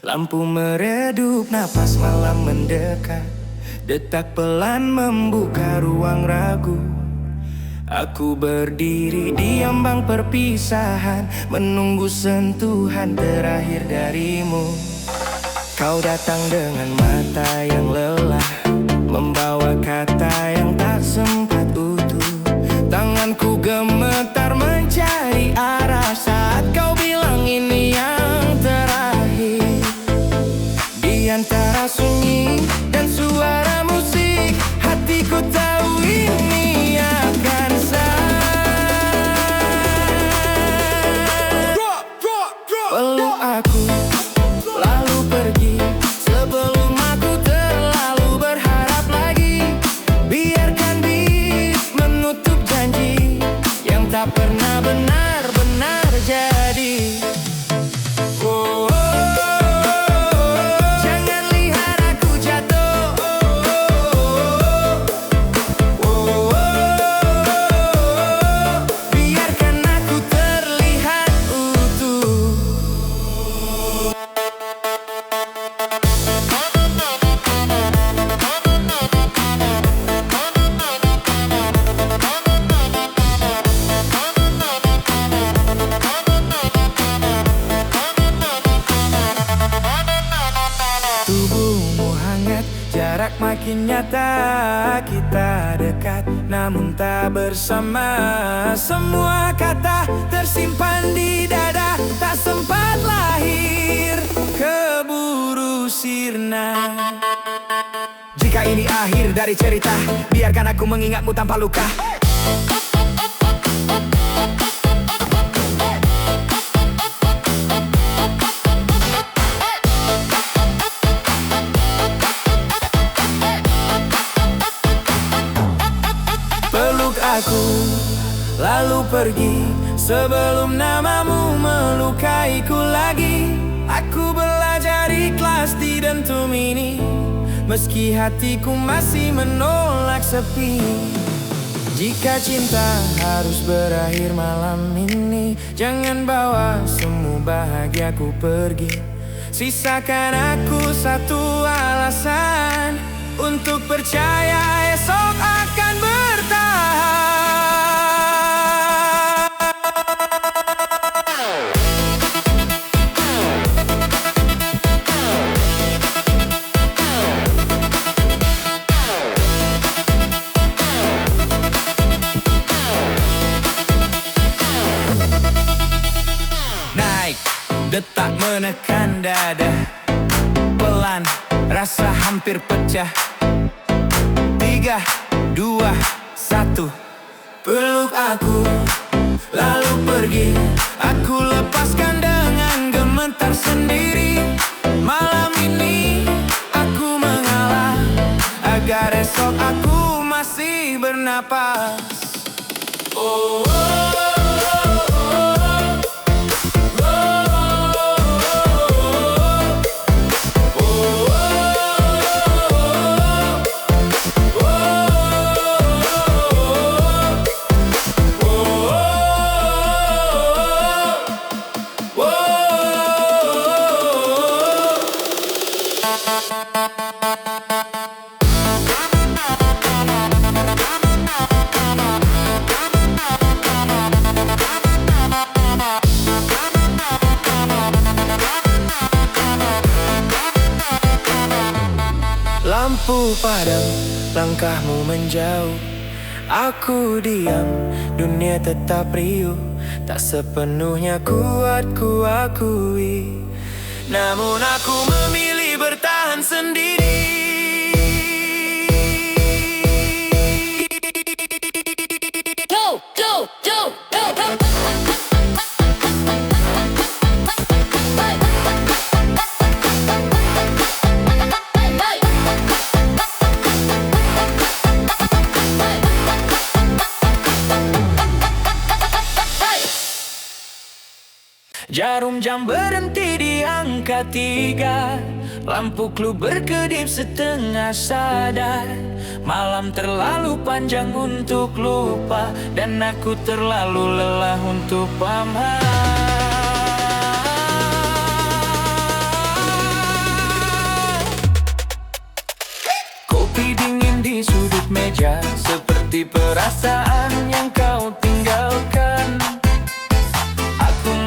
Lampu meredup, napas malam mendekat. Detak pelan membuka ruang ragu. Aku berdiri di ambang perpisahan, menunggu sentuhan terakhir darimu. Kau datang dengan mata yang lelah, membawa kata yang tak sempat utuh. Tanganku gemetar mencari arah saat kau bilang ini yang terakhir. Di antara sunyi dan suara musik, hatiku tahu ini akan peluk aku, lalu pergi sebelum aku terlalu berharap lagi. Biarkan beat menutup janji yang tak pernah benar-benar jadi. Oh, oh, oh, oh. Jangan lihat aku jatuh. Oh, oh, oh, oh. Biarkan aku terlihat utuh. Tubuhmu hangat, jarak makin nyata. Kita dekat, namun tak bersama. Semua kata tersimpan di dada, tak sempat lahir, keburu sirna. Jika ini akhir dari cerita, biarkan aku mengingatmu tanpa luka. Peluk aku, lalu pergi sebelum namamu melukaiku lagi. Aku belajar ikhlas di dentum ini, meski hatiku masih menolak sepi. Jika cinta harus berakhir malam ini, jangan bawa semua bahagiaku pergi. Sisakan aku satu alasan untuk percaya esok akan bertahan. Naik, detak menekan dada, pelan, rasa hampir pecah. 3, 2, 1. Peluk aku, lalu pergi. Aku lepaskan dengan gemetar sendiri. Malam ini aku mengalah, agar esok aku masih bernapas. Oh, oh, oh, oh. Lampu padam, langkahmu menjauh. Aku diam, dunia tetap riuh. Tak sepenuhnya kuat ku akui, namun aku memilih bertahan sendiri. Go, go, go, go, go. Jarum jam berhenti di angka 3. Lampu klub berkedip setengah sadar. Malam terlalu panjang untuk lupa, dan aku terlalu lelah untuk pamah.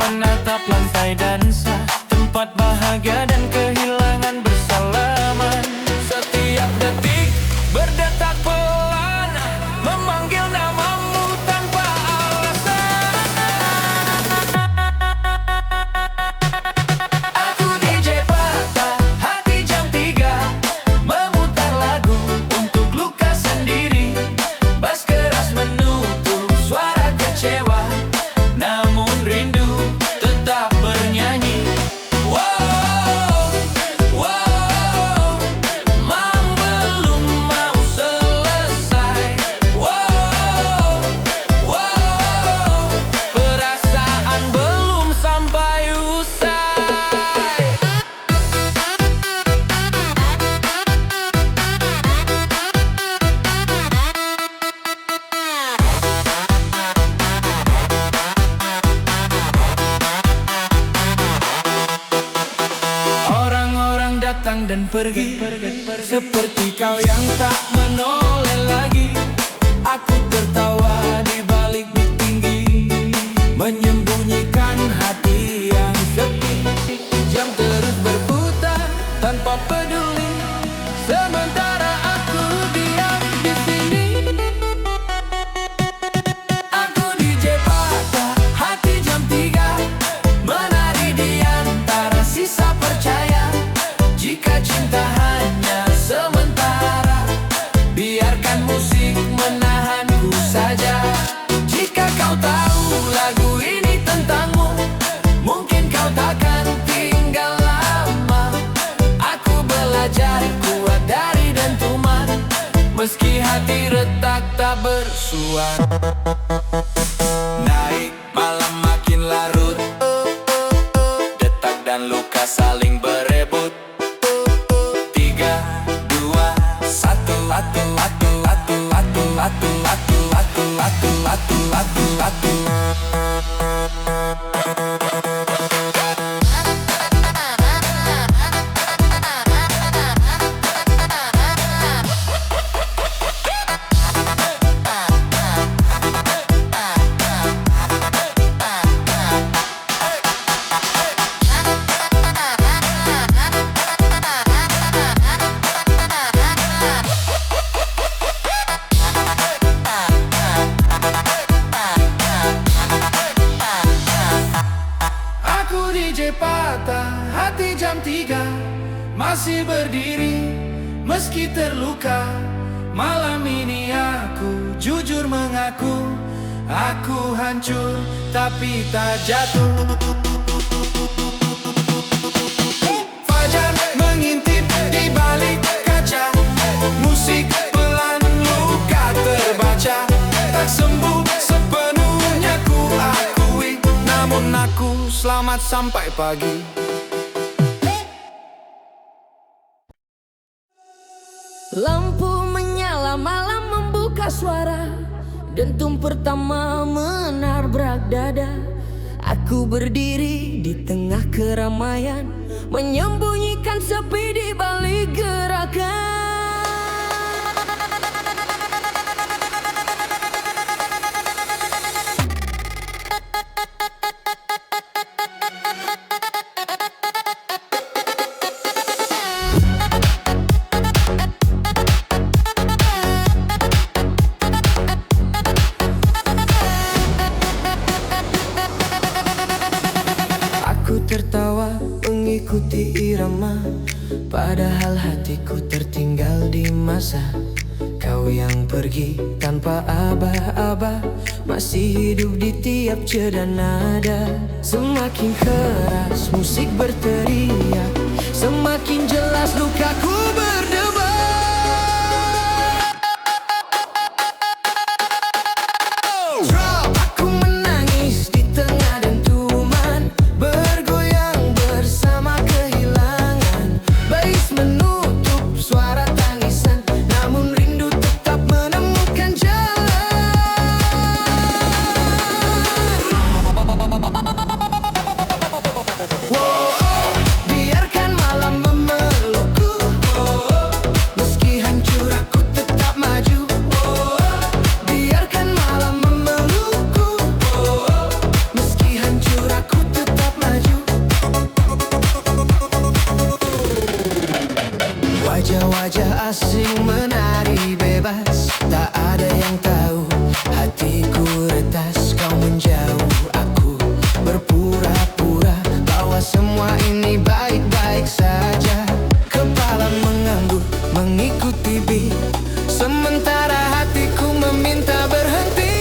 menatap lantai dansa, tempat bahagia dan kehilangan bersalaman. Setiap detik berdetak pelan, memanggil namamu tanpa alasan. Aku DJ patah hati jam 3, memutar lagu untuk luka sendiri. Bass keras menutup suara kecewa, namun rindu tetap bernyanyi. Wow, wow, mau belum mau selesai. Wow, wow, perasaan belum sampai usai. Orang-orang datang dan pergi, seperti kau yang tak menoleh lagi. Aku tertawa di balik bit tinggi, menyembunyikan hati yang sepi. Jam terus berputar tanpa peduli, sementara aku diam di sini. Aku DJ patah hati jam 3, menari di antara sisa percaya. Jika cinta hanya sementara, biarkan musik menahanku saja. Jika kau tahu lagu ini tentangmu, mungkin kau takkan tinggal lama. Aku belajar kuat dari dentuman, meski hati retak tak bersuara. Naik malam makin larut, detak dan luka saling berebut. 3, 2, 1, atu, atu, atu, atu, atu, atu, atu, atu, atu, atu, atu. Aku DJ patah hati jam 3, masih berdiri meski terluka. Malam ini aku jujur mengaku, aku hancur tapi tak jatuh. Fajar mengintip di balik kaca, musik pelan luka terbaca. Tak sembuh sepenuhnya ku akui, namun aku selamat sampai pagi. Lampu menyala, malam membuka suara. Dentum pertama menabrak dada. Aku berdiri di tengah keramaian, menyembunyikan sepi di balik gerakan. Aku tertawa mengikuti irama, padahal hatiku tertinggal di masa. Kau yang pergi tanpa aba-aba, masih hidup di tiap jeda nada. Semakin keras musik berteriak, semakin jelas lukaku berdebar. Drop, aku menangis di tengah dentuman, bergoyang bersama kehilangan. Bass menutup suara tangisan, namun rindu tetap menemukan jalan. Wow, biarkan malam memelukku. bahwa semua ini baik-baik saja. Kepala mengangguk mengikuti beat, sementara hatiku meminta berhenti.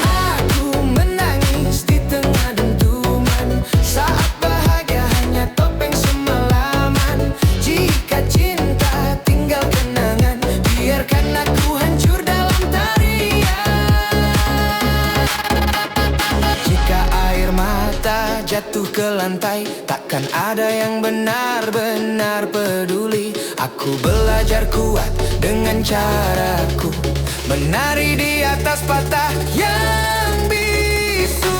Aku menangis di tengah dentuman, saat bahagia hanya topeng semalaman. Jika cinta tinggal kenangan, biarkan aku hancur dalam tarian. Jika air mata jatuh ke lantai, takkan ada yang benar-benar peduli. Aku belajar kuat dengan caraku, menari di atas patah yang bisu.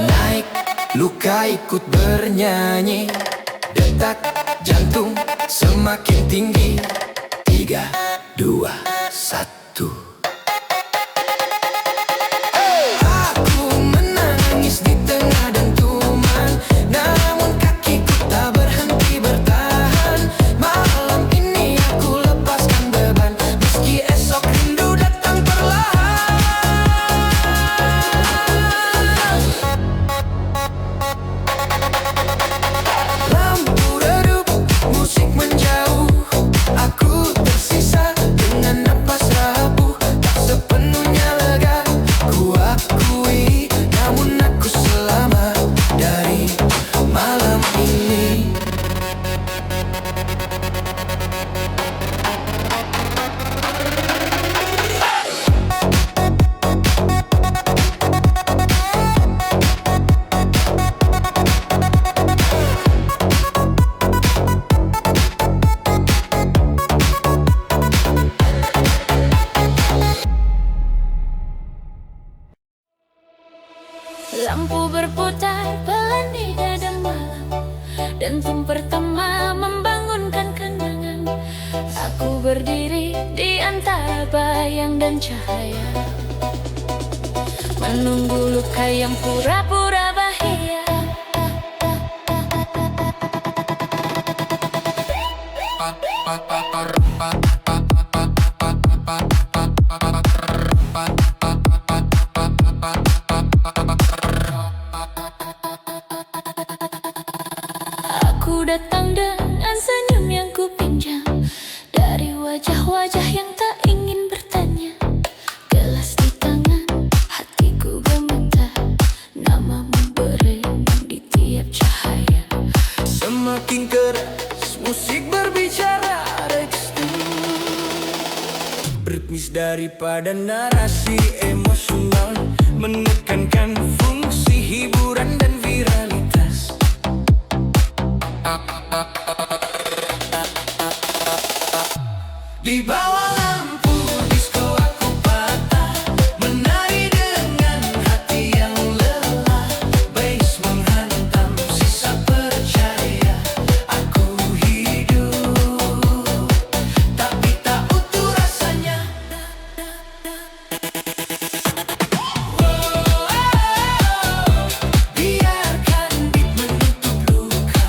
Naik, luka ikut bernyanyi, detak jantung semakin tinggi. 3, 2, 1. Aku menangis di tengah dentuman, namun kakiku tak berhenti bertahan. Malam ini aku lepaskan beban, meski esok rindu datang perlahan. Lampu redup, musik menjauh, aku tersisa dengan napas rapuh. Tak sepenuhnya lega, ku akui, namun aku selamat dari malam ini. Lampu berputar pelan di dada malam, dentum pertama membangunkan kenangan. Aku berdiri di antara bayang dan cahaya, menunggu luka yang pura-pura bahagia. Aku datang dengan senyum yang ku pinjam dari wajah-wajah yang tak ingin bertanya. Gelas di tangan, hatiku gemetar, namamu berembun di tiap cahaya. Semakin keras musik berbicara, ritmis daripada narasi emosional, menekankan fungsi hiburan dan viralitas. Di bawah lampu disco aku patah, menari dengan hati yang lelah. Bass menghantam sisa percaya, aku hidup tapi tak utuh rasanya. Biarkan beat menutup luka.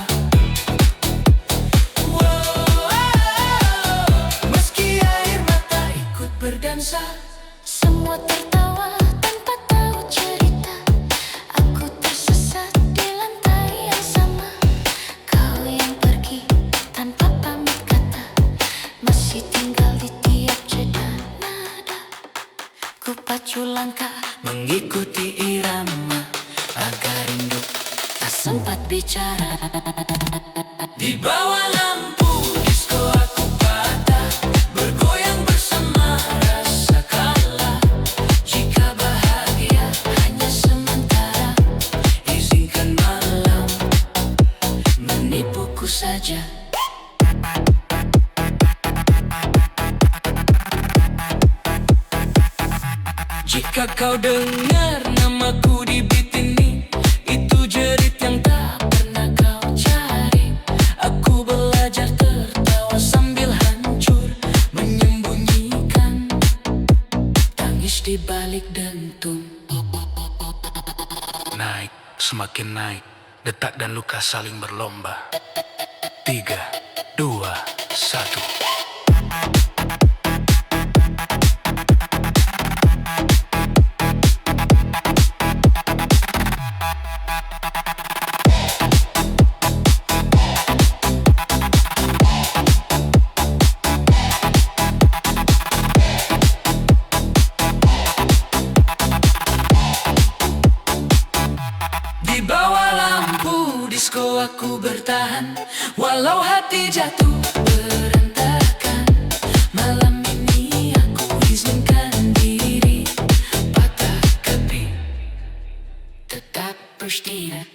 Meski air mata ikut berdansa, Semua tertawa tanpa tahu cerita. Aku tersesat di lantai yang sama. Kau yang pergi tanpa pamit kata, masih tinggal di tiap jeda nada. Ku pacu langkah mengikuti irama agar rindu tak sempat bicara. di bawah lampu disco aku patah, bergoyang bersama rasa kalah. Jika bahagia hanya sementara, Izinkan malam menipuku saja. jika kau dengar namaku di beat ini, itu jerit yang tak Pernah kau cari, aku belajar tertawa sambil semakin naik, detak dan luka saling berlomba. 3, 2, 1. Di bawah lampu disko aku bertahan, walau hati jatuh berantakan. Malam ini aku izinkan diri patah hati, tetap bersedia.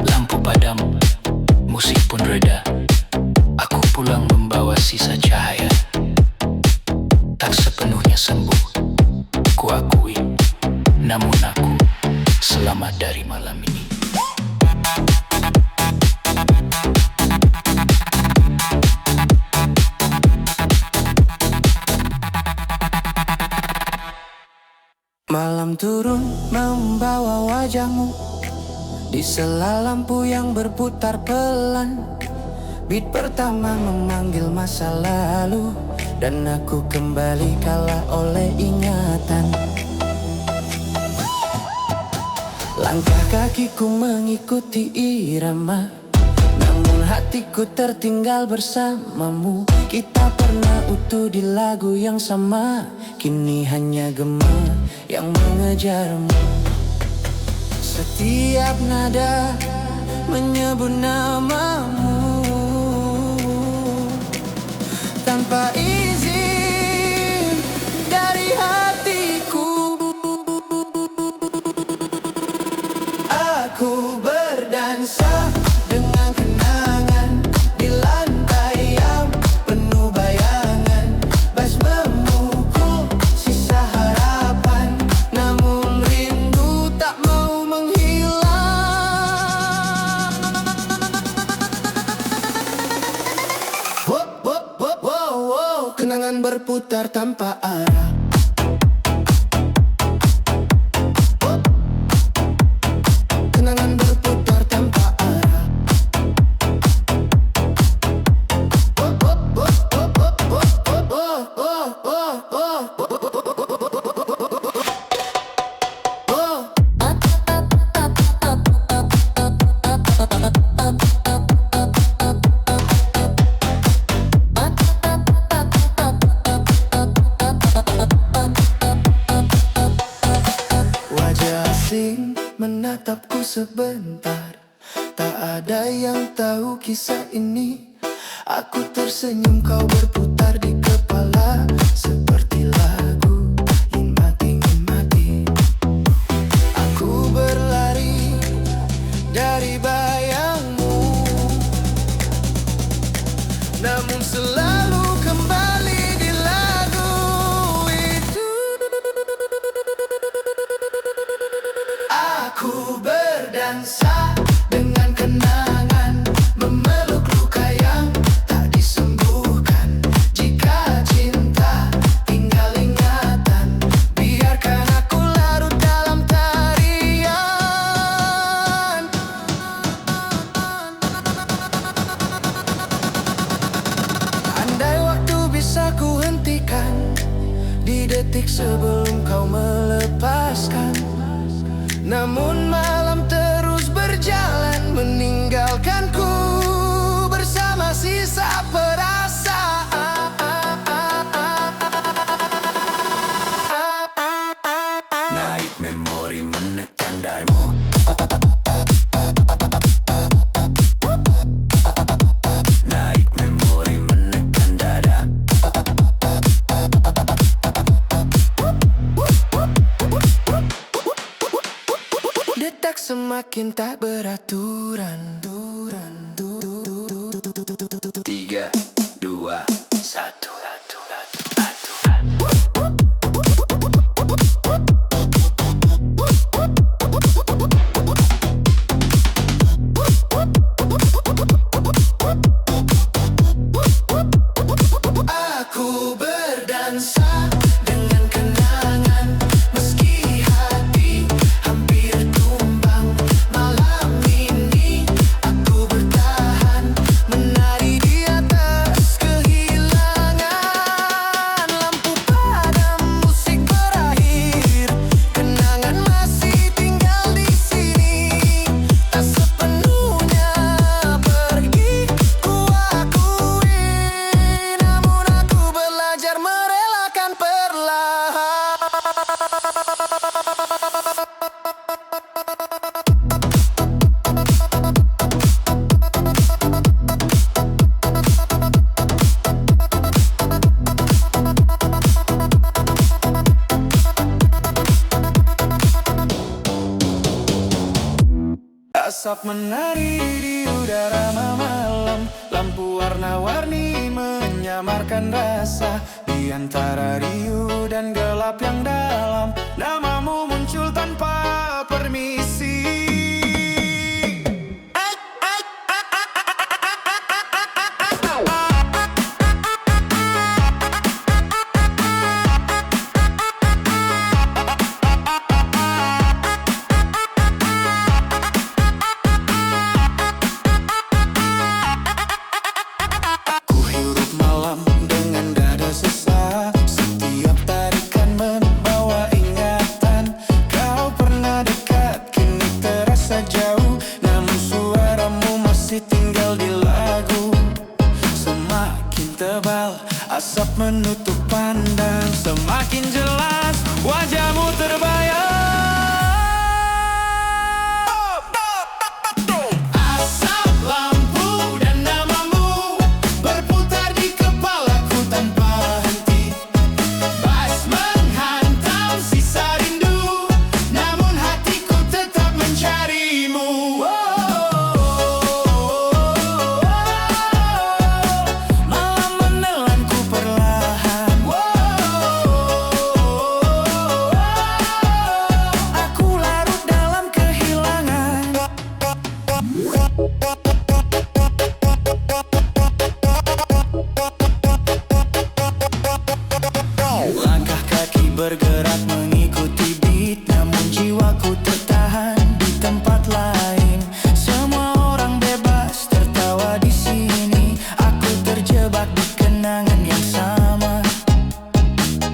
Lampu padam, musik pun reda. Aku pulang membawa sisa cahaya. Tak sepenuhnya sembuh, ku akui. Namun aku selamat dari malam ini. Malam turun membawa wajahmu di sela lampu yang berputar pelan. Beat pertama memanggil masa lalu, dan aku kembali kalah oleh ingatan. Langkah kakiku mengikuti irama, namun hatiku tertinggal bersamamu. Kita pernah utuh di lagu yang sama, kini hanya gema yang mengejarmu. Setiap nada menyebut namamu tanpa izin dari hatiku. Aku berdansa dengan kenangan di lantai yang penuh bayangan. Bass memukul sisa harapan, namun rindu tak mau menghilang. Kenangan berputar tanpa arah. Kenangan berputar tanpa arah. Wajah asing menatapku sebentar, tak ada yang tahu kisah ini. Aku tersenyum, kau berputar di kepala seperti lagu ingin mati, ingin mati. Aku berlari dari bayangmu, namun selalu kembali di lagu itu. Aku berdansa dengan kenangan, memeluk luka yang tak disembuhkan. Jika cinta tinggal ingatan, biarkan aku larut dalam tarian. Andai waktu bisa ku hentikan di detik sebelum kau melepaskan, namun malam terus berjalan meninggalkanku bersama sisa perasaan. Naik memori menekan daimu. Naik memori menekan dada. Detak semakin tak beraturan. 3, 2, 1. Aku Asap menari di udara malam, lampu warna-warni menyamarkan rasa. Di antara riuh dan gelap yang dalam, namamu muncul tanpa permisi. Asap menutup pandang, semakin jelas wajahmu terbayang. Asap, lampu, dan namamu berputar di kepalaku tanpa henti. Bas menghantam sisa rindu, namun hatiku tetap mencarimu. Langkah kaki bergerak mengikuti beat, namun jiwaku tertahan di tempat lain. Semua orang bebas tertawa di sini, aku terjebak di kenangan yang sama.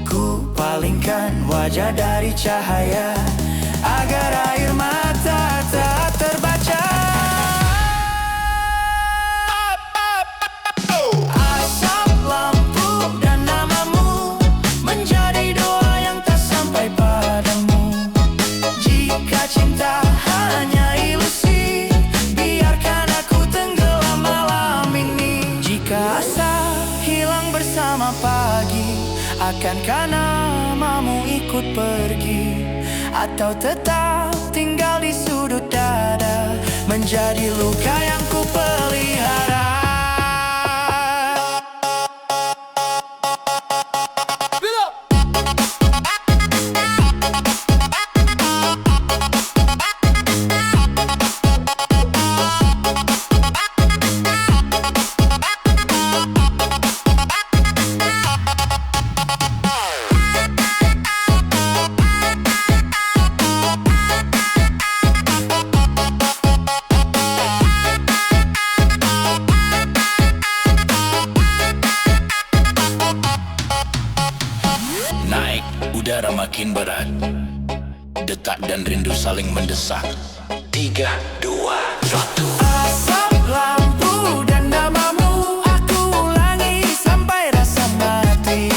Ku palingkan wajah dari cahaya agar air mata tak terbaca. Asap, lampu, dan namamu menjadi doa yang tak sampai padamu. Jika cinta hanya ilusi, biarkan aku tenggelam malam ini. Jika asa hilang bersama pagi, akankah namamu ikut pergi? Atau tetap tinggal di sudut dada, menjadi luka yang ku pelihara? Naik, udara makin berat, detak dan rindu saling mendesak. 3, 2, 1. Asap, lampu, dan namamu aku ulangi sampai rasa mati.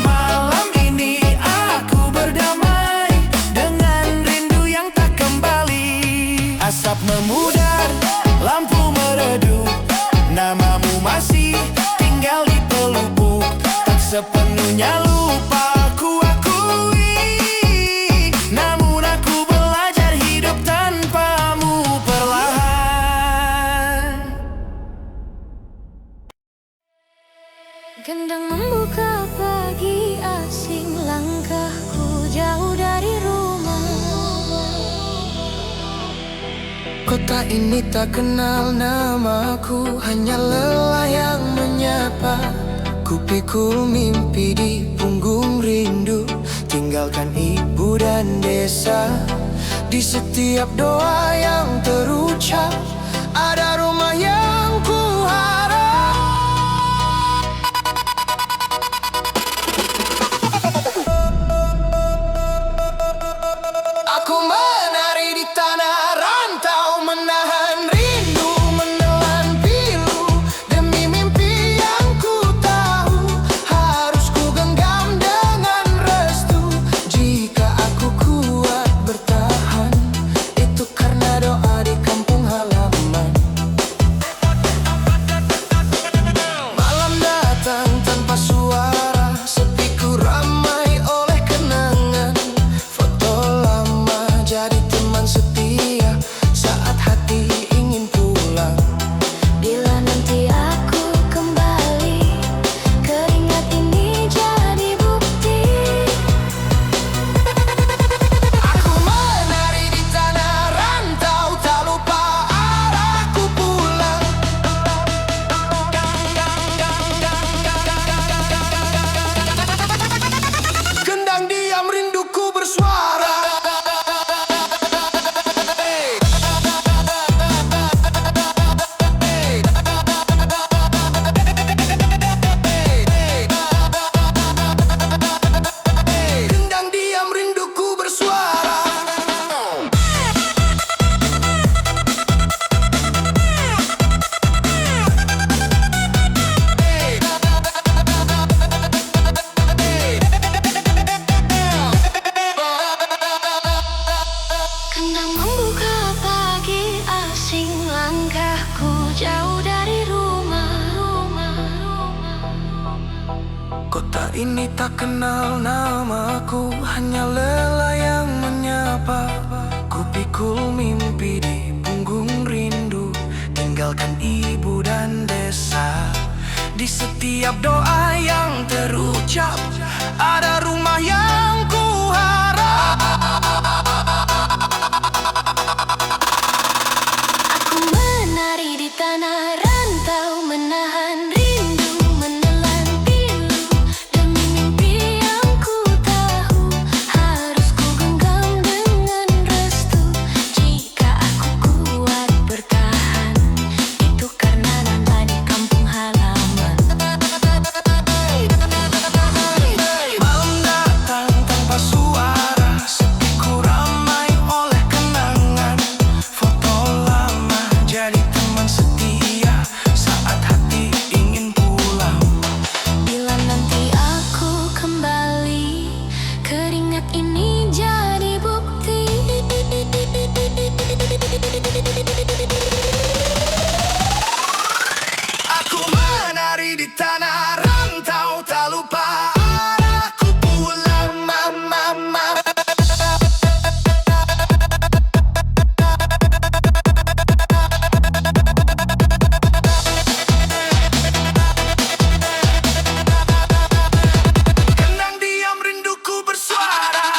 Malam ini aku berdamai dengan rindu yang tak kembali. Asap memudar, lampu meredup, namamu masih tinggal di pelupuk. Tak sepenuhnya lupa ku akui, namun aku belajar hidup tanpamu perlahan. Gendang membuka pagi asing, langkahku jauh dari rumah. Kota ini tak kenal namaku, hanya lelah yang menyapa. Ku pikul mimpi di punggung rindu, tinggalkan ibu dan desa. Di setiap doa yang terucap, ada rumah yang ku harap. Aku menari di tanah rantau, menahan rindu, menelan pilu demi mimpi yang ku tahu harus ku genggam dengan restu. Jika aku kuat bertahan, itu karena doa di kampung halaman. Malam datang tanpa suara, sepiku ramai oleh kenangan. Foto lama jadi Kendang membuka pagi asing, langkahku jauh dari rumah. Kota ini tak kenal namaku, hanya lelah yang menyapa. Ku pikul mimpi di punggung rindu, tinggalkan ibu dan desa. Di setiap doa yang terucap, ada rumah yang ku harap. Aku menari di tanah rantau, menahan rindu, menelan pilu. Demi mimpi yang ku tahu, harus ku genggam dengan restu. Jika aku kuat bertahan, itu karena nama di kampung halaman. Malam datang tanpa suara, sepiku ramai oleh kenangan. Foto lama jadi teman setia saat hati ingin pulang. Bila nanti aku kembali, keringat ini jadi bukti. Aku menari di tanah rantau, tak lupa arahku pulang, mama. Kendang diam, rinduku bersuara.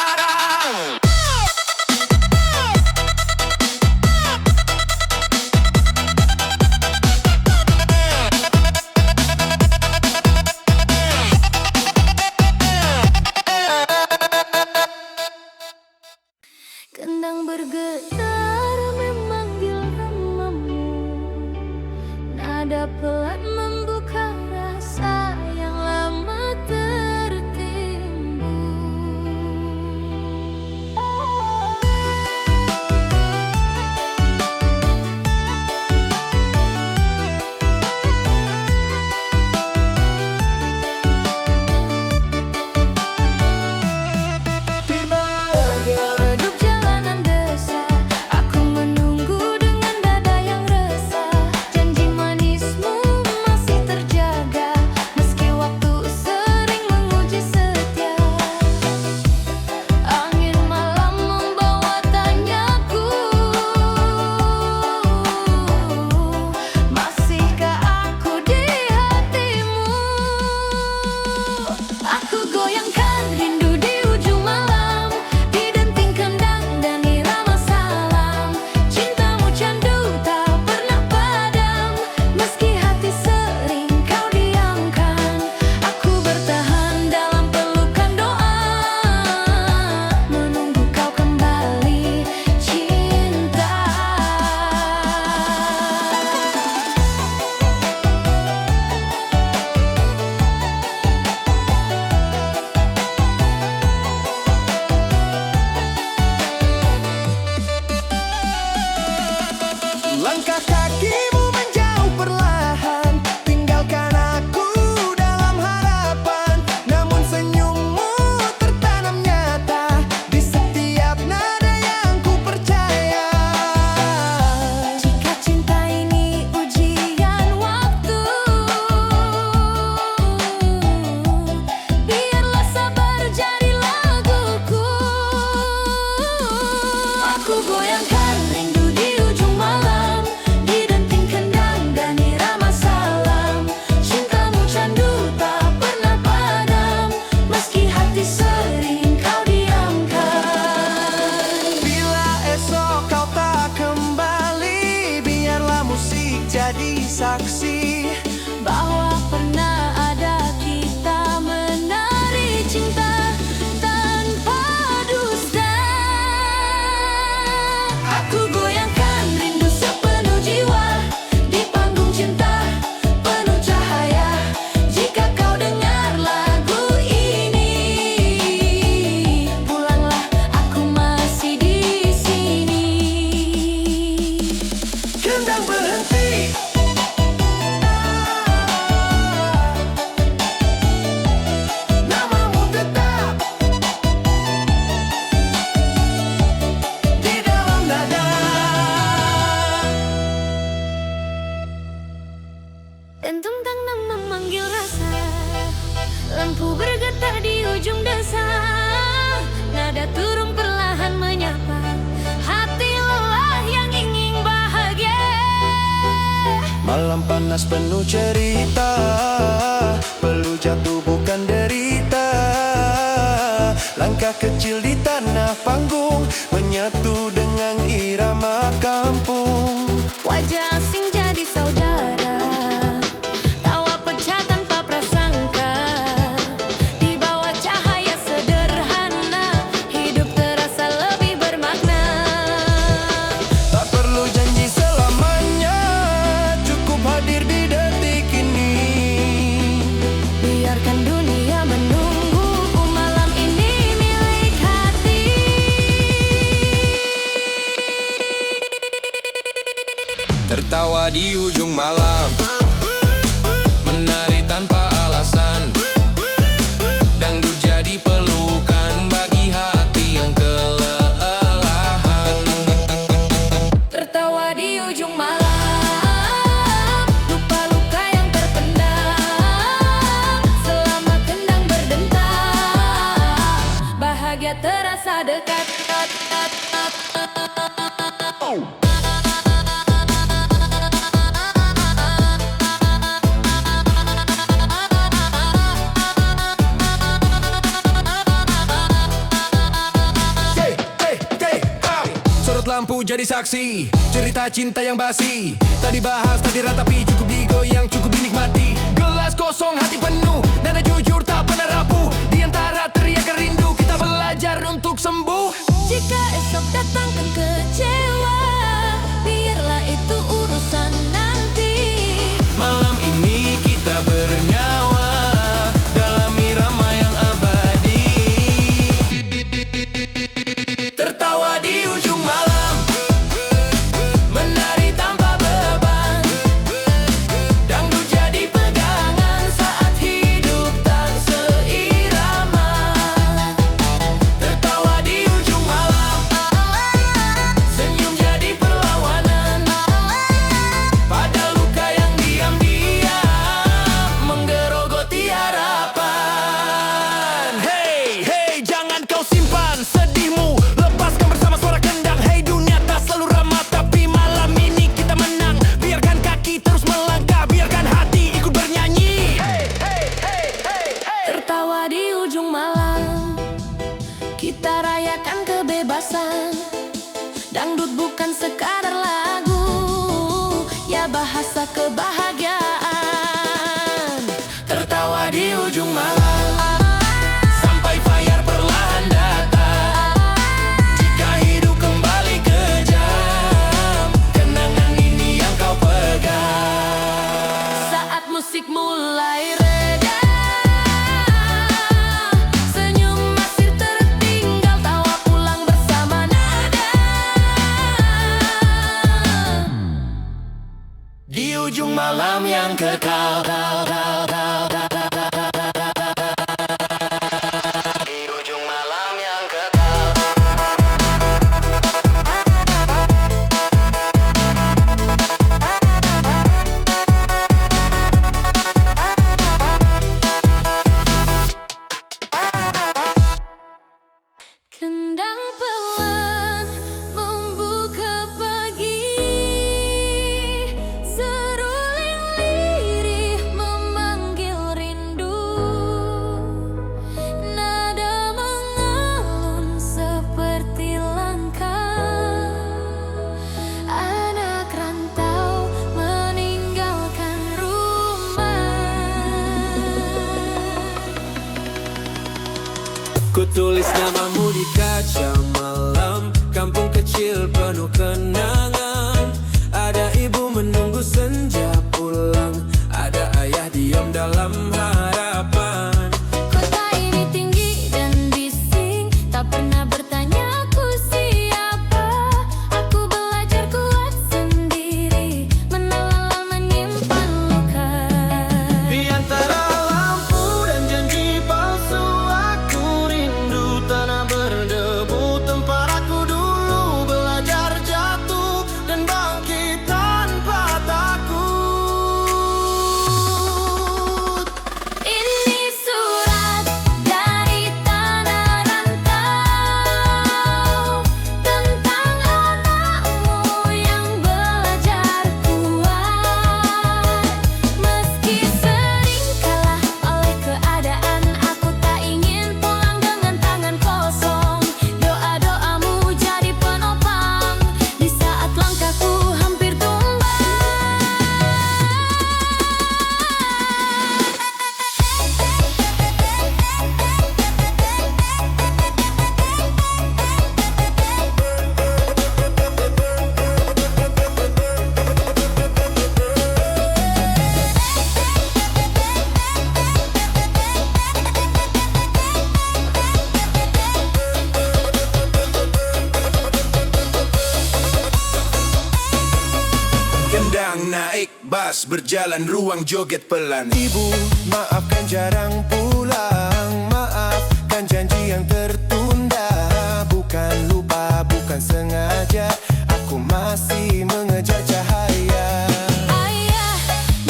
Kendang bergetar memanggil namamu, nada pelan membuka rasa yang lama tertimbun. Redup jalanan desa, aku menunggu dengan dada yang resah. Janji manismu masih terjaga, meski waktu sering menguji setia. Angin malam membawa tanyaku, masihkah aku di hatimu? Aku goyangkan rindu di ujung malam, didenting kendang dan irama salam. Cintamu candu tak pernah padam, meski hati sering kau diamkan. Aku bertahan dalam pelukan doa, menunggu kau kembali, cinta. Langkah kakimu menjauh perlahan, tinggalkan aku dalam harapan. Namun senyummu tertanam nyata di setiap nada yang ku percaya. Jika cinta ini ujian waktu, biarlah sabar jadi laguku. Aku goyangkan rindu di ujung malam, didenting kendang dan irama salam. Cintamu candu tak pernah padam, meski hati sering kau diamkan. Bila esok kau tak kembali, biarlah musik jadi saksi Bahwa pernah ada kita menari cinta tanpa dusta. Aku goyangkan rindu sepenuh jiwa, di panggung cinta penuh cahaya. Jika kau dengar lagu ini, pulanglah, aku masih di sini. kendang berhenti malam panas penuh cerita, perlu jatuh bukan derita. Langkah kecil di tanah panggung, menyatu dengan irama kampung. Wajah asing jadi saudara, tawa pecah tanpa prasangka. Di bawah cahaya sederhana, hidup terasa lebih bermakna. Tak perlu janji selamanya, cukup hadir di detik ini. Biarkan dunia menunggu, malam ini milik hati. Tertawa di ujung malam, menari tanpa alasan. Dangdut jadi pelukan bagi hati yang kelelahan. Tertawa di ujung malam, lupa luka yang terpendam. Selama kendang berdentang, bahagia terasa dekat. Sorot lampu jadi saksi, cerita cinta yang basi. Tak dibahas, tak diratapi, cukup digoyang, cukup dinikmati. Gelas kosong, hati penuh, nada jujur tak pernah rapuh. Di antara teriakan rindu, kita belajar untuk sembuh. Jika esok datangkan kecewa, biarlah itu urusan nanti. Malam ini kita bernyawa dalam irama yang abadi. Tertawa di ujung malam, menari tanpa beban. Dangdut jadi pegangan saat hidup tak seirama. Tertawa di ujung malam, senyum jadi perlawanan. Pada luka yang diam-diam menggerogoti harapan. Hey, hey, jangan kau simpan sedihmu, lepaskan bersama suara kendang. Hey, dunia tak selalu ramah, tapi malam ini kita menang. Biarkan kaki terus melangkah, biarkan hati ikut bernyanyi. Hey, hey, hey, hey, hey. Tertawa di ujung malam, kita rayakan kebebasan. Dangdut bukan sekadar lagu, ya bahasa kebahagiaan. Tertawa di ujung malam, sampai fire perlahan datang. Jika hidup kembali kejam, kenangan ini yang kau pegang. Saat musik mulai reda, senyum masih tertinggal, tawa pulang bersama nada. Di ujung malam yang kekal. Di ujung malam yang kekal. Kendang pelan membuka pagi, seruling lirih memanggil rindu. Nada mengalun seperti langkah anak rantau meninggalkan rumah. Ku tulis namamu di kaca malam, kampung kecil penuh kenangan. Ada ibu menunggu senja pulang, ada ayah diam dalam harapan. Kota ini tinggi dan bising, tak pernah bertanya aku siapa. Aku belajar kuat sendiri, menelan menyimpan luka. Di antara lampu dan janji palsu, aku rindu tanah berdebu, tempat aku dulu belajar jatuh. naik bas, berjalan ruang joget pelan. Ibu, maafkan jarang pulang, maafkan janji yang tertunda. Bukan lupa, bukan sengaja, aku masih mengejar cahaya. Ayah,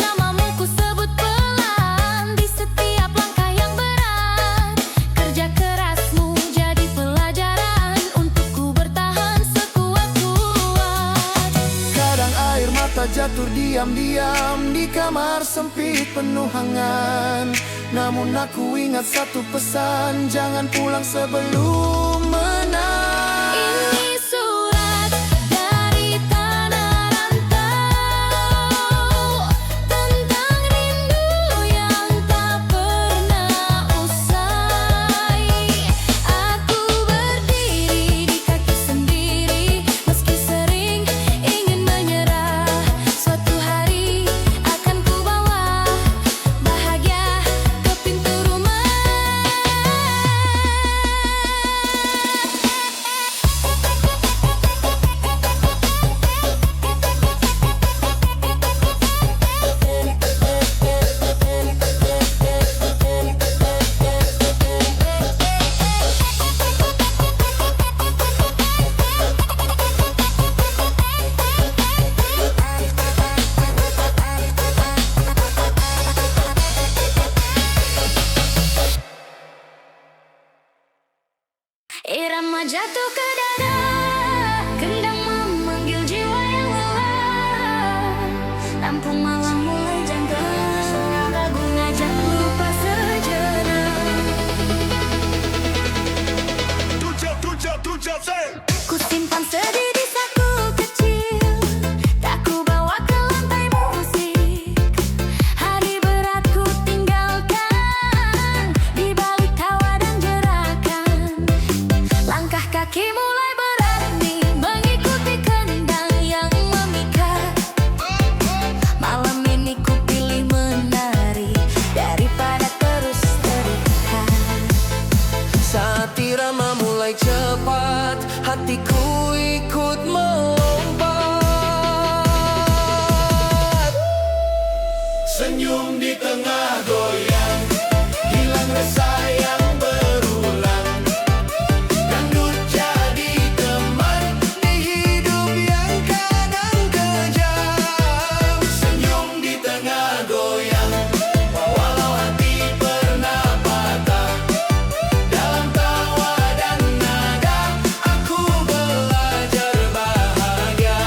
namamu ku sebut pelan di setiap langkah yang berat. Kerja kerasmu jadi pelajaran untukku bertahan sekuat-kuat. Kadang air mata jatuh diam-diam di kamar sempit penuh hangat. Namun aku ingat satu pesan, jangan pulang sebelum menang. Ini surat dari tanah rantau tentang rindu yang tak pernah usai. Aku berdiri di kaki sendiri meski sering ingin menyerah. Suatu hari akan ku bawa bahagia ke pintu rumah. Irama jatuh ke dada, gendang memanggil jiwa yang lelah. Lampu malam mulai janggal, lagu ngajak lupa sejenak. Ku simpan sedih di saku kecil, tak ku bawa ke lantai musik. Hari berat ku tinggalkan di balik tawa dan jerakan. Langkah kaki mulai berani mengikuti kendang yang memikat. Malam ini ku pilih menari daripada terus terikat. Saat irama mulai cepat, hatiku ikut melompat. Senyum di tengah goyang, hilang resah yang berulang. Dangdut jadi teman Di hidup yang kadang kejam. senyum di tengah goyang. Walau hati pernah patah, dalam tawa dan nada aku belajar bahagia.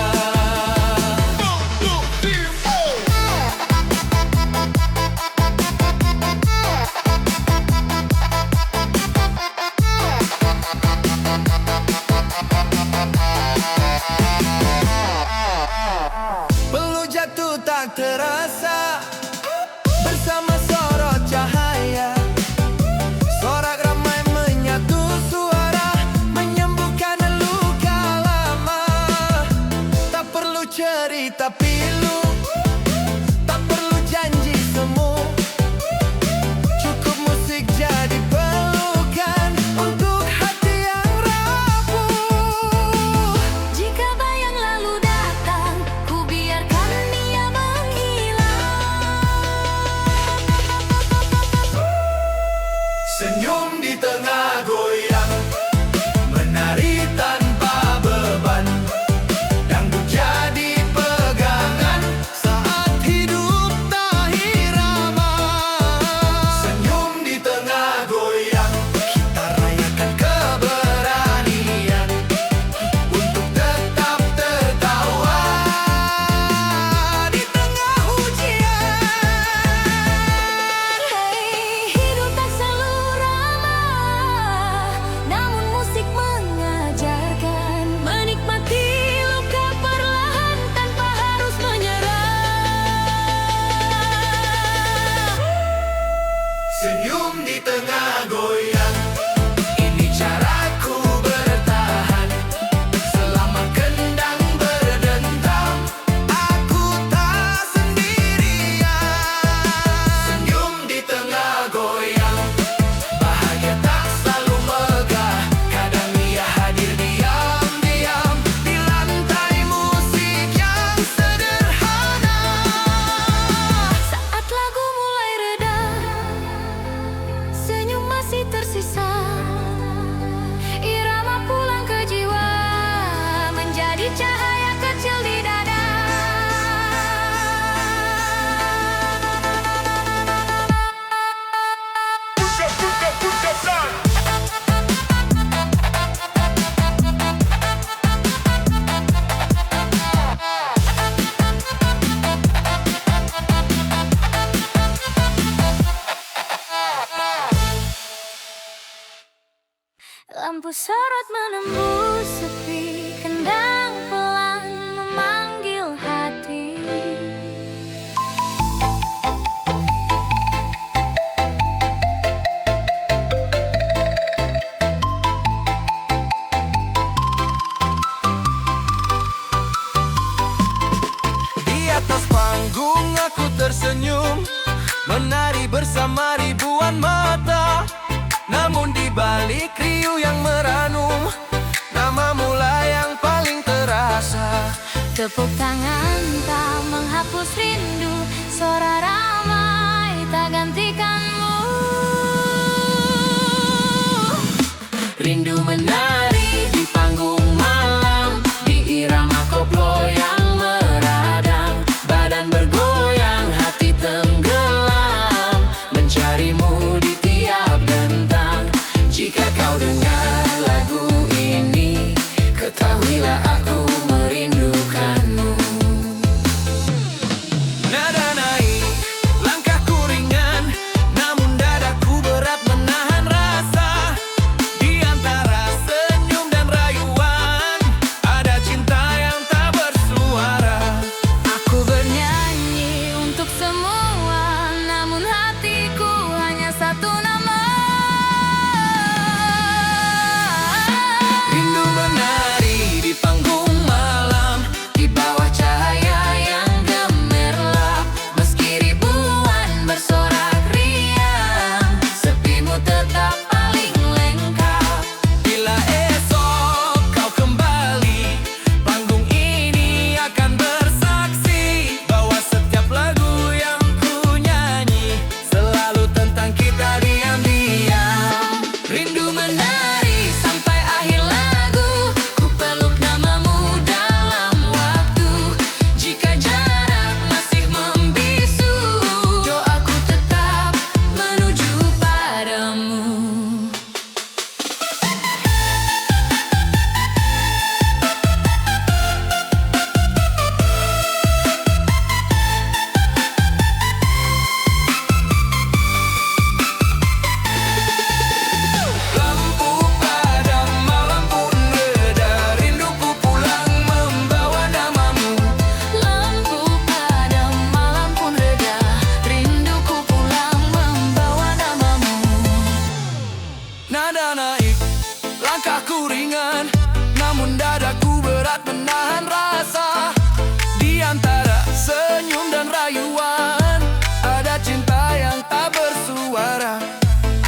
Belum jatuh tak terasa bersama sorot cahaya. Sorak ramai menyatu suara menyembuhkan luka lama. Tak perlu cerita pilu, tak perlu janji semu. Cukup musik jadi pelukan untuk hati yang rapuh. Jika bayang lalu datang, ku biarkan dia menghilang. Senyum di tengah goyang, menari tanpa beban. Dangdut jadi pegangan menjadi cahaya kecil di dada. Lampu sorot menembus sepi, kendang pelan memanggil hati. Di atas panggung aku tersenyum, menari bersama ribuan mata. Namun di balik riuh yang meranum, namamu lah yang paling terasa. Tepuk tangan tak menghapus rindu, suara ramai tak gantikanmu. Rindu menari di panggung malam, di irama koplo yang meradang. Badan bergoyang, hati tenggelam, mencarimu di tiap bentang. Jika kau dengar lagu ini, ketahuilah aku merindukanmu. Nada naik, langkahku ringan, namun dadaku berat menahan rasa. Di antara senyum dan rayuan, ada cinta yang tak bersuara. Aku bernyanyi untuk semua, namun hatiku hanya satu nama. Rindu menari di panggung malam, Di bawah cahaya yang gemerlap, meski ribuan bersorak riang, sepimu tetap paling lengkap. bila esok kau kembali, panggung ini akan bersaksi bahwa setiap lagu yang ku nyanyi selalu tentang kita diam-diam. Rindu menari sampai akhir lagu, ku peluk namamu dalam waktu. Jika jarak masih membisu, doaku tetap menuju padamu. Lampu padam, malam pun reda, rinduku pulang membawa namamu. Lampu padam, malam pun reda, rinduku pulang membawa namamu. Nada naik, langkahku ringan, namun dadaku berat menahan rasa. Di antara senyum dan rayuan, ada cinta yang tak bersuara.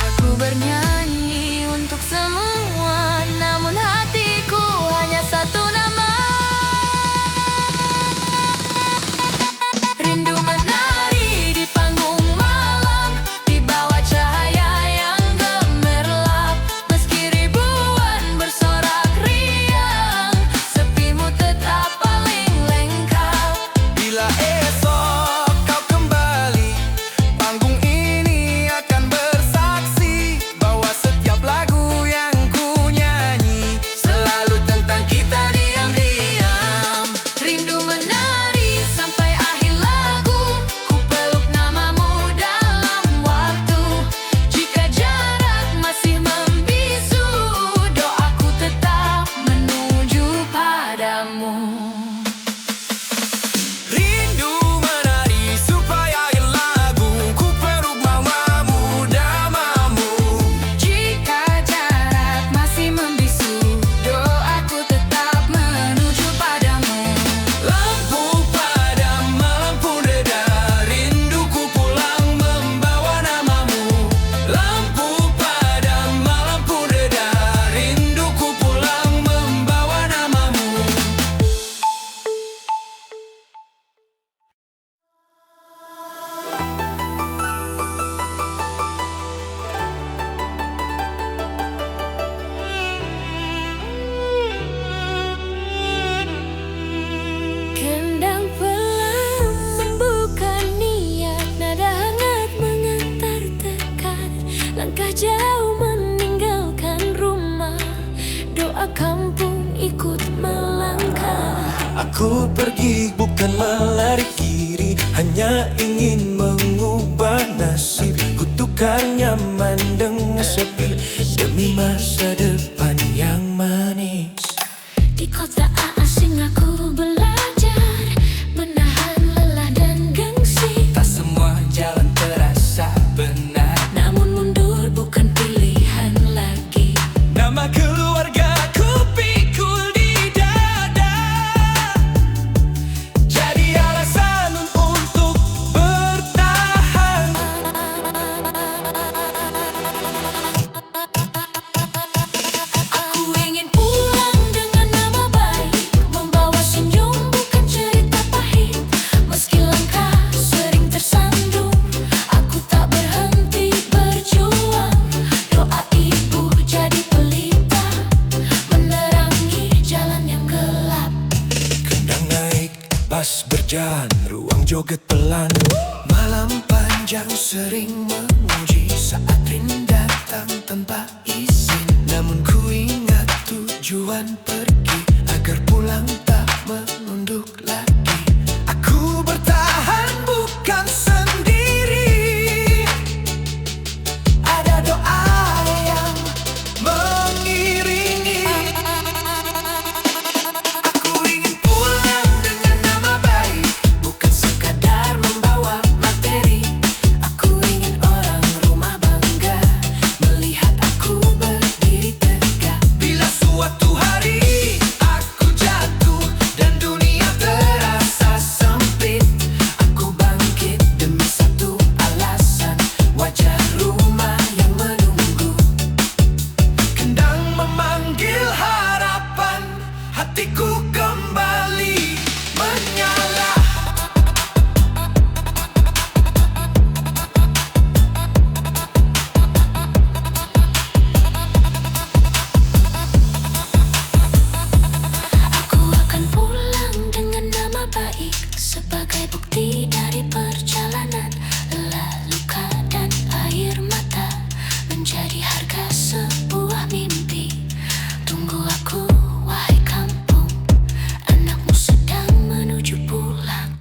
Aku bernyanyi untuk semua, namun hatiku hanya satu nama. Rindu menari di panggung malam, di bawah cahaya yang gemerlap, meski ribuan bersorak riang, sepimu tetap paling lengkap. Bila esok kau kembali, panggung ini akan bersaksi bahwa setiap lagu yang ku nyanyi selalu tentang kita diam-diam. Rindu menari sampai akhir lagu, ku peluk namamu dalam waktu. Jika jarak masih membisu, doaku tetap menuju padamu. Rindu menari supaya akhir lagu, ku peluk namamu namamu. Jika jarak masih membisu, doaku tetap menuju padamu. Lampu padam, malam pun reda, rinduku pulang membawa namamu. Lampu padam, malam pun reda, rinduku pulang membawa namamu. Aku pergi bukan melarikan diri, hanya ingin mengubah nasib. Ku tukar nyaman dengan sepi demi masa depan yang manis. Di kota asing aku belajar menahan lelah dan gengsi. Tak semua jalan terasa benar, Namun mundur bukan pilihan lagi. nama keluargaku pikul di dada, jadi alasan untuk bertahan. Aku ingin pulang dengan nama baik, membawa senyum bukan cerita pahit. Meski langkah sering tersandung, aku tak berhenti berjuang. Doa ibu jadi pelita, menerangi jalan yang gelap. Kendang naik, bas berjalan, ruang joget pelan. Malam panjang sering menguji saat rindu datang tanpa izin. Namun ku ingat tujuan pergi, agar pulang tak menunduk lagi. Aku bertahan bukan sendiri, ada doa yang mengiringi. Aku ingin pulang dengan nama baik, bukan sekadar membawa materi. Aku ingin orang rumah bangga melihat aku berdiri tegak. Bila suatu hari aku jatuh dan dunia terasa sempit, aku bangkit demi satu alasan, wajah rumah yang menunggu. Kendang memanggil harapan, hatiku kembali menyala. Aku akan pulang dengan nama baik, sebagai bukti dari perjalanan. Lelah, luka, dan air mata menjadi harga sebuah mimpi. Tunggu aku, wahai kampung, anakmu sedang menuju pulang.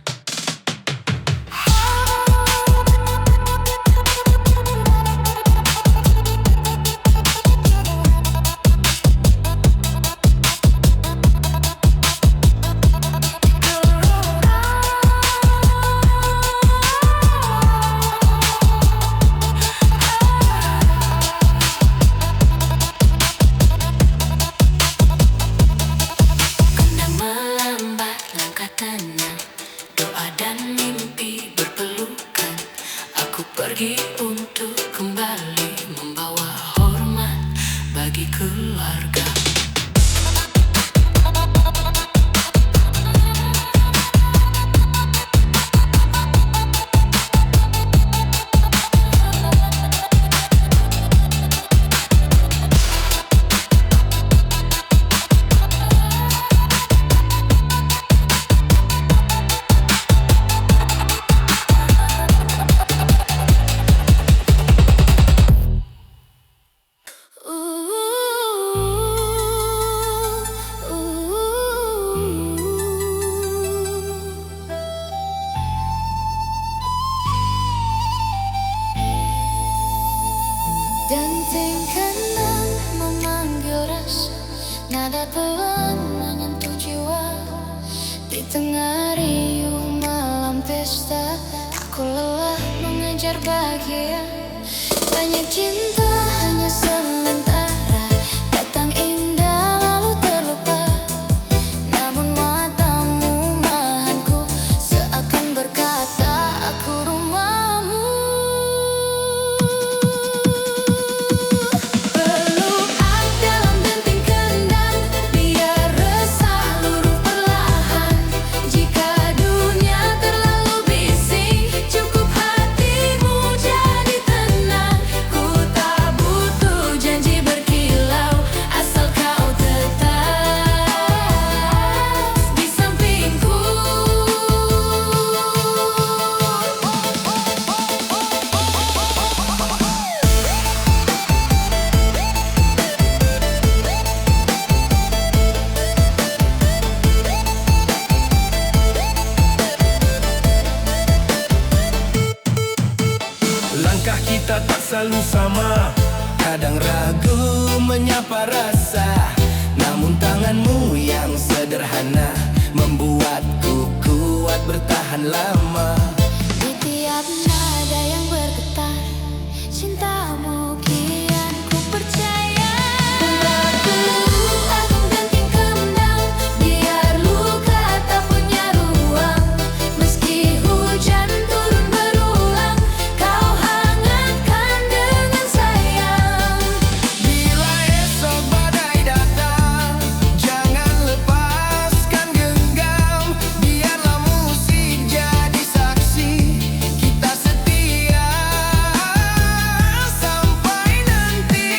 Kendang melambat, langkah tenang, doa dan mimpi berpelukan. Aku pergi untuk kembali membawa hormat bagi keluarga. Denting kendang memanggil rasa, nada pelan menyentuh jiwa. Di tengah riuh malam pesta, aku lelah mengejar bahagia. Banyak cinta hanya sementara, datang indah lalu terlupa. Namun matamu mahanku, seakan berkata aku rumahmu. Peluk dalam denting kendang, biar resah luruh perlahan. Jika dunia terlalu bising, cukup hatimu jadi tenang. Ku tak butuh selalu sama. Kadang ragu menyapa rasa, namun tanganmu yang sederhana membuatku kuat bertahan lama. Di tiap nada yang bergetar, cintamu kian ku percaya. Aku akan genting kendang, biar luka tak punya ruang. Meski hujan turun berulang, kau hangatkan dengan sayang. Bila esok badai datang, jangan lepaskan genggam. Biarlah musik jadi saksi, kita setia sampai nanti.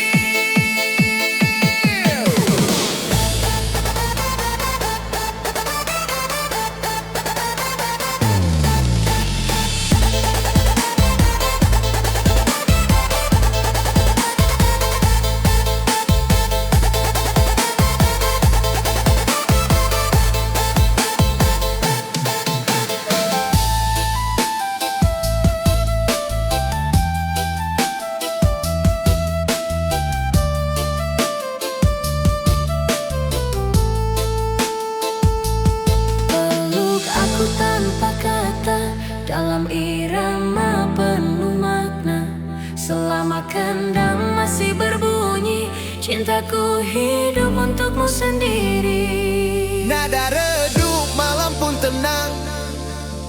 Peluk aku tanpa kata, dalam irama penuh makna. Selama kendang masih berbunyi, cintaku hidup untukmu sendiri. Nada redup, malam pun tenang,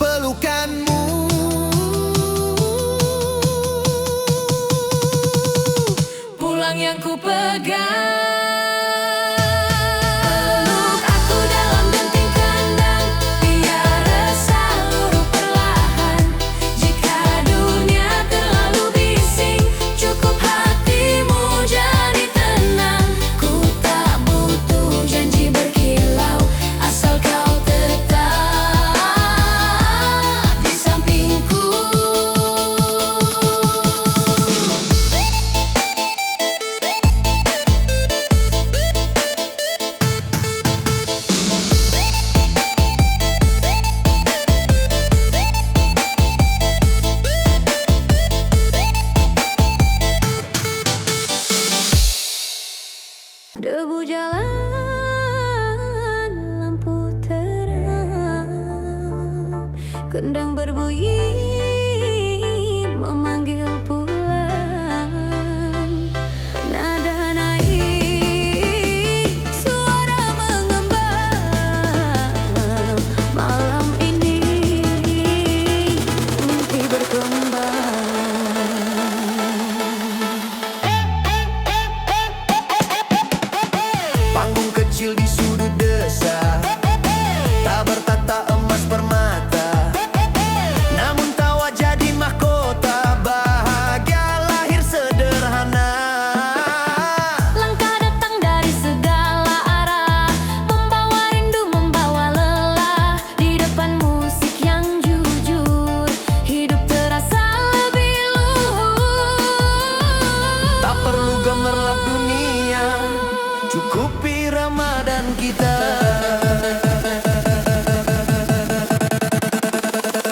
pelukanmu Pulang yang ku pegang. Peluk aku dalam genting kendang, biar resah luruh perlahan. Jika dunia terlalu bising, cukup hatimu jadi tenang. Ku tak butuh janji berkilau, asal kau tetap di sampingku. Debu jalan, lampu terang, kendang berbunyi memanggil pulang. Nada naik, suara mengembang. Malam ini mimpi berkembang. panggung kecil di sudut desa, tak bertata emas permata, namun tawa jadi mahkota. Bahagia lahir sederhana. Langkah datang dari segala arah, membawa rindu, membawa lelah. Di depan musik yang jujur, hidup terasa lebih luhur. Tak perlu gemerlap dunia, cukupi Ramadan kita.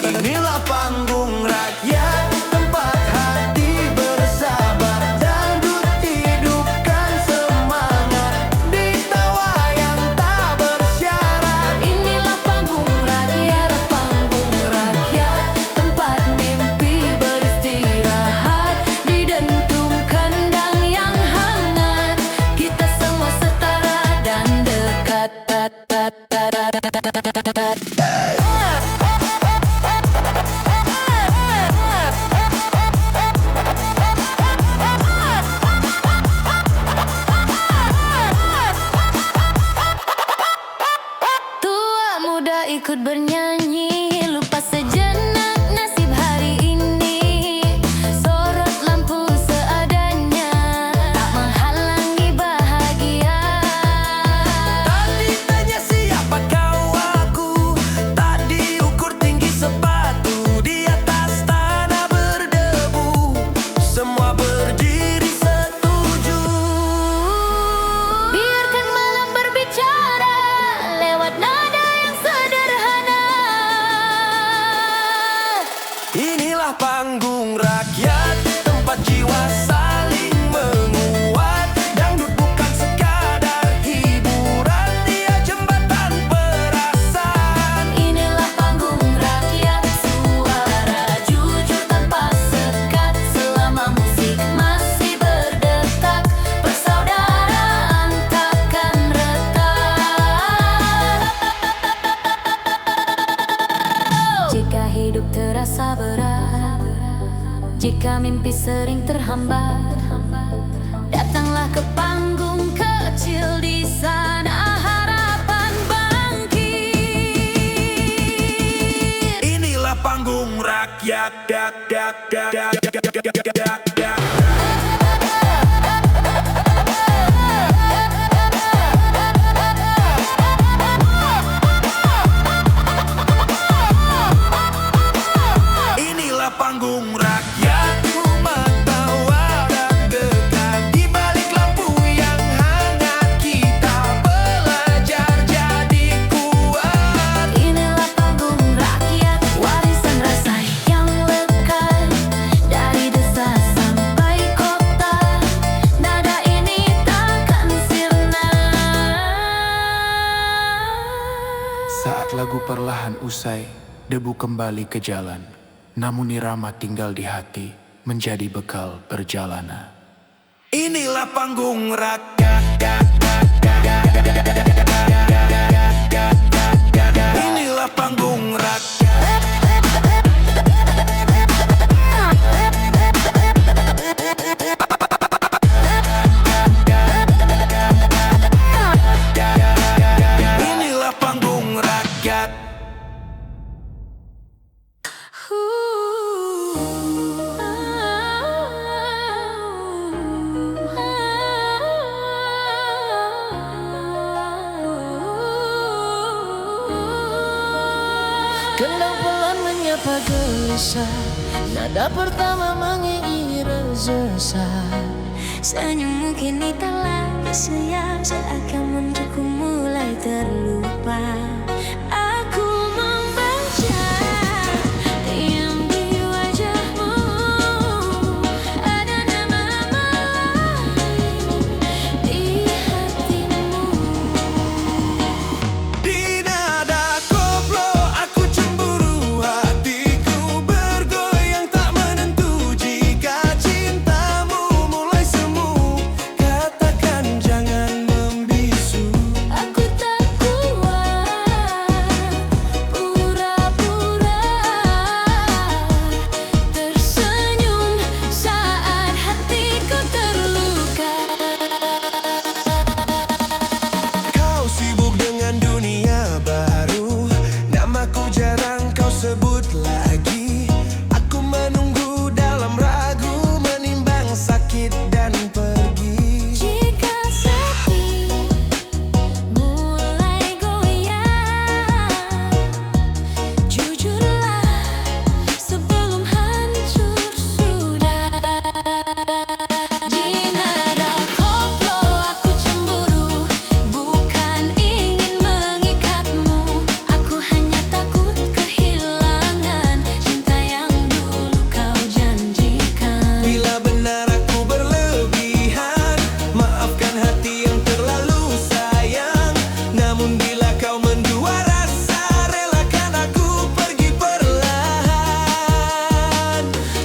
Inilah panggung rakyat, tempat hati bersabar. Dangdut hidupkan semangat, di tawa yang tak bersyarat. Inilah panggung rakyat, tempat mimpi beristirahat. Di dentum kendang yang hangat, kita semua setara dan dekat. Tua muda ikut bernyanyi, lupa sejenak nasib hari ini. Sorot lampu seadanya, tak menghalangi bahagia. Tadi tanya siapa kau, aku tak diukur tinggi sepatu. Di atas tanah berdebu, semua berdiri setuju. Biarkan malam berbicara lewat nada yang sederhana. Jika mimpi sering terhambat, datanglah ke panggung kecil di sana harapan bangkit. Inilah panggung rakyat. Inilah panggung rakyat. Rumah tawa dan dekat di balik lampu yang hangat, kita belajar jadi kuat. Inilah panggung rakyat, warisan rasa yang lekat dari desa sampai kota. Nada ini takkan sirna. Saat lagu perlahan usai, debu kembali ke jalan. Namun irama tinggal di hati, menjadi bekal perjalanan. Inilah panggung rakyat. Inilah panggung rakyat. Inilah panggung rakyat. Kendang pelan menyapa gelisah, nada pertama mengiringi resah. Senyummu kini telah bersiap, seakan menunjukku mulai terlupa. Aku membaca diam di wajahmu, ada nama lain di hatimu. Di nada koplo aku cemburu, hatiku bergoyang tak menentu. Jika cintamu mulai semu, katakan jangan membisu. Aku tak kuat pura-pura tersenyum saat hatiku terluka. Kau sibuk dengan dunia baru, namaku jarang kau sebut lagi. Aku menunggu dalam ragu, menimbang sakit dan pergi. Jika sepi mulai goyang, jujurlah sebelum hancur sudah. Di nada koplo aku cemburu, bukan ingin mengikatmu. Aku hanya takut kehilangan cinta yang dulu kau janjikan. Bila benar aku berlebihan, maafkan hati yang terlalu sayang. Namun bila kau mendua rasa, relakan aku pergi perlahan.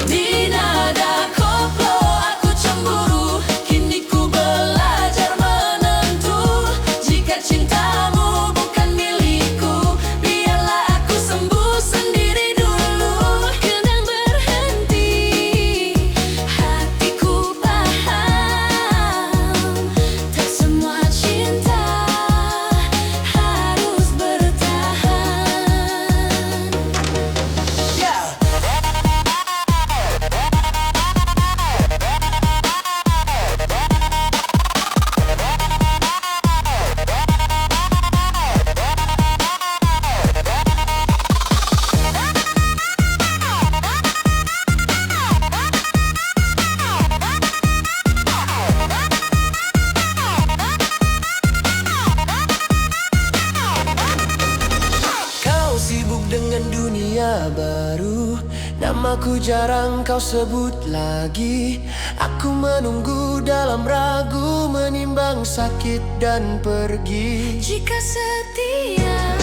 Di nada koplo aku cemburu, kini ku belajar menentu. Jika cintamu bukan milikku, biarlah aku sembuh sendiri dulu. Kendang berhenti, hatiku paham, tak semua cinta harus bertahan. Kau sibuk dengan dunia baru, namaku jarang kau sebut lagi. Aku menunggu dalam ragu, menimbang sakit dan pergi. Jika setia